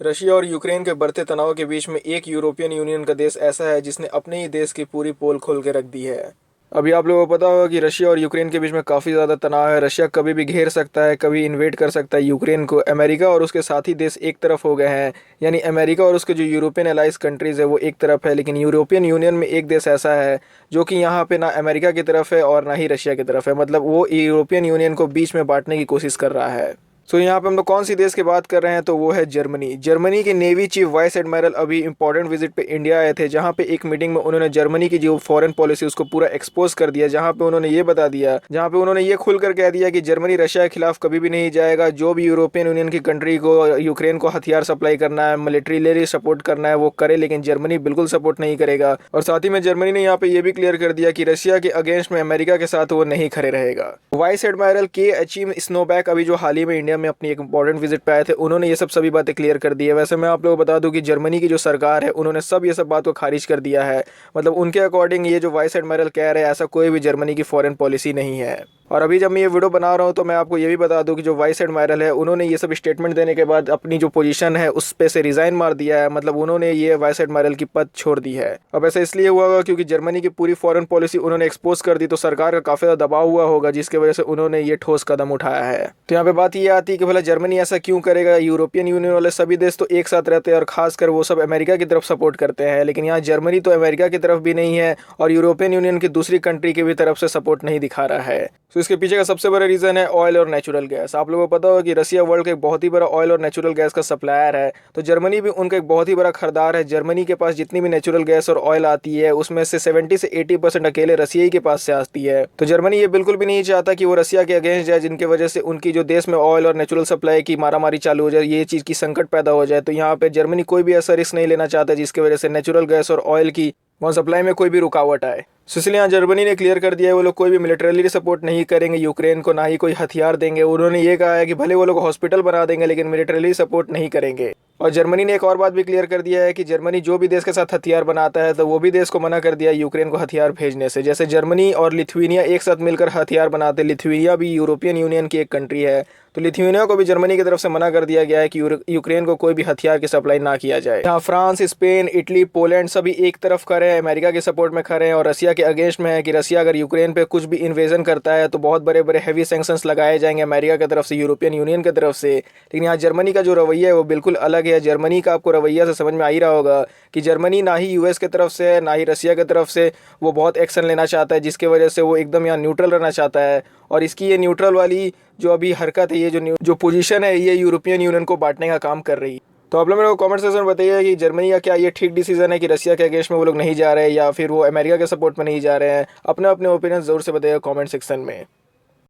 Russia और Ukraine के बढ़ते तनाव के बीच में एक यूरोपियन यूनियन का देश ऐसा है जिसने अपने ही देश की पूरी पोल खोल के रख दी है। अभी आप लोगों को पता होगा कि रशिया और यूक्रेन के बीच में काफ़ी ज़्यादा तनाव है। रशिया कभी भी घेर सकता है, कभी इन्वेड कर सकता है यूक्रेन को। अमेरिका और उसके साथी देश एक तरफ हो गए हैं, यानी अमेरिका और उसके जो यूरोपियन अलाइज कंट्रीज़ है वो एक तरफ है। लेकिन यूरोपियन यूनियन में एक देश ऐसा है जो कि यहाँ पे ना अमेरिका की तरफ है और ना ही रशिया की तरफ है, मतलब वो यूरोपियन यूनियन को बीच में बांटने की कोशिश कर रहा है। यहाँ पे हम लोग कौन सी देश की बात कर रहे हैं, तो वो है जर्मनी। जर्मनी के नेवी चीफ वाइस एडमिरल अभी इंपॉर्टेंट विजिट पे इंडिया आए थे, जहाँ पे एक मीटिंग में उन्होंने जर्मनी की जो फॉरेन पॉलिसी उसको पूरा एक्सपोज कर दिया। जहाँ पे उन्होंने ये बता दिया, जहाँ पे उन्होंने ये खुलकर कह दिया कि जर्मनी रशिया के खिलाफ कभी भी नहीं जाएगा। जो भी यूरोपियन यूनियन की कंट्री को यूक्रेन को हथियार सप्लाई करना है, मिलिट्रीली सपोर्ट करना है, वो करे, लेकिन जर्मनी बिल्कुल सपोर्ट नहीं करेगा। और साथ ही में जर्मनी ने यहाँ पे ये भी क्लियर कर दिया कि रशिया के अगेंस्ट में अमेरिका के साथ वो नहीं खड़े रहेगा। वाइस एडमिरल के एचिम स्नोबैक अभी जो हाल ही में इंडिया में अपनी एक इंपॉर्टेंट विजिट पे आए थे, उन्होंने ये सभी बातें क्लियर कर दी है। वैसे मैं आप लोगों को बता दूं कि जर्मनी की जो सरकार है उन्होंने ये सब बात को खारिज कर दिया है। मतलब उनके अकॉर्डिंग ये जो वाइस एडमिरल कह रहे हैं, ऐसा कोई भी जर्मनी की फॉरेन पॉलिसी नहीं है। और अभी जब मैं ये वीडियो बना रहा हूँ तो मैं आपको ये भी बता दूं कि जो वाइस एडमिरल है उन्होंने ये सब स्टेटमेंट देने के बाद अपनी जो पोजीशन है उस पे से रिजाइन मार दिया है। मतलब उन्होंने ये वाइस एडमिरल की पद छोड़ दी है। अब ऐसा इसलिए हुआ होगा क्योंकि जर्मनी की पूरी फॉरेन पॉलिसी उन्होंने एक्सपोज कर दी, तो सरकार का काफी ज्यादा दबाव हुआ होगा, जिसकी वजह से उन्होंने ये ठोस कदम उठाया है। तो यहाँ पे बात ये आती है कि भला जर्मनी ऐसा क्यों करेगा। यूरोपियन यूनियन वाले सभी देश तो एक साथ रहते हैं और खासकर वो सब अमेरिका की तरफ सपोर्ट करते हैं, लेकिन यहाँ जर्मनी तो अमेरिका की तरफ भी नहीं है और यूरोपियन यूनियन की दूसरी कंट्री की भी तरफ से सपोर्ट नहीं दिखा रहा है। तो इसके पीछे का सबसे बड़ा रीजन है ऑयल और नेचुरल गैस। आप लोगों को पता होगा कि रशिया वर्ल्ड का एक बहुत ही बड़ा ऑयल और नेचुरल गैस का सप्लायर है, तो जर्मनी भी उनका एक बहुत ही बड़ा खरीदार है। जर्मनी के पास जितनी भी नेचुरल गैस और ऑयल आती है उसमें से 70 से 80% अकेले रशिया ही के पास से आती है। तो जर्मनी ये बिल्कुल भी नहीं चाहता कि वो रशिया के अगेंस्ट जाए, जिनकी वजह से उनकी जो देश में ऑयल और नेचुरल सप्लाई की मारामारी चालू हो जाए, ये चीज़ की संकट पैदा हो जाए। तो यहाँ पे जर्मनी कोई भी ऐसा रिस्क नहीं लेना चाहता जिसकी वजह से नेचुरल गैस और ऑयल की वहाँ सप्लाई में कोई भी रुकावट आए। इसलिए यहाँ जर्मनी ने क्लियर कर दिया है वो लोग कोई भी मिलिट्रीली सपोर्ट नहीं करेंगे यूक्रेन को, ना ही कोई हथियार देंगे। उन्होंने ये कहा है कि भले वो लोग हॉस्पिटल बना देंगे लेकिन मिलिट्रीली सपोर्ट नहीं करेंगे। और जर्मनी ने एक और बात भी क्लियर कर दिया है कि जर्मनी जो भी देश के साथ हथियार बनाता है तो वो भी देश को मना कर दिया यूक्रेन को हथियार भेजने से। जैसे जर्मनी और लिथुआनिया एक साथ मिलकर हथियार बनाते, लिथुआनिया भी यूरोपियन यूनियन की एक कंट्री है, तो लिथुआनिया को भी जर्मनी की तरफ से मना कर दिया गया है कि यूक्रेन को कोई भी हथियार की सप्लाई ना किया जाए। यहाँ फ्रांस, स्पेन, इटली, पोलैंड सभी एक तरफ खड़े हैं, अमेरिका के सपोर्ट में खड़े हैं और रशिया के अगेंस्ट में है कि रशिया अगर यूक्रेन पे कुछ भी इन्वेजन करता है तो बहुत बड़े बड़े हैवी सैंक्शंस लगाए जाएंगे अमेरिका की तरफ से, यूरोपियन यूनियन की तरफ से। लेकिन यहाँ जर्मनी का जो रवैया है वो बिल्कुल अलग है। जर्मनी का आपको रवैया से समझ में आ ही रहा होगा कि जर्मनी ना ही यूएस की तरफ से है ना ही रशिया की तरफ से वो बहुत एक्शन लेना चाहता है, जिसकी वजह से वो एकदम यहाँ न्यूट्रल रहना चाहता है। और इसकी ये न्यूट्रल वाली जो अभी हरकत है, ये जो पोजीशन है, ये यूरोपियन यूनियन को बांटने का काम कर रही है। तो आप लोग मेरे को कमेंट सेक्शन में बताइए कि जर्मनी का क्या ये ठीक डिसीजन है कि रशिया के अगेंस्ट में वो लोग नहीं जा रहे हैं या फिर वो अमेरिका के सपोर्ट में नहीं जा रहे हैं। अपने अपने ओपिनियन जरूर से बताइए कमेंट सेक्शन में।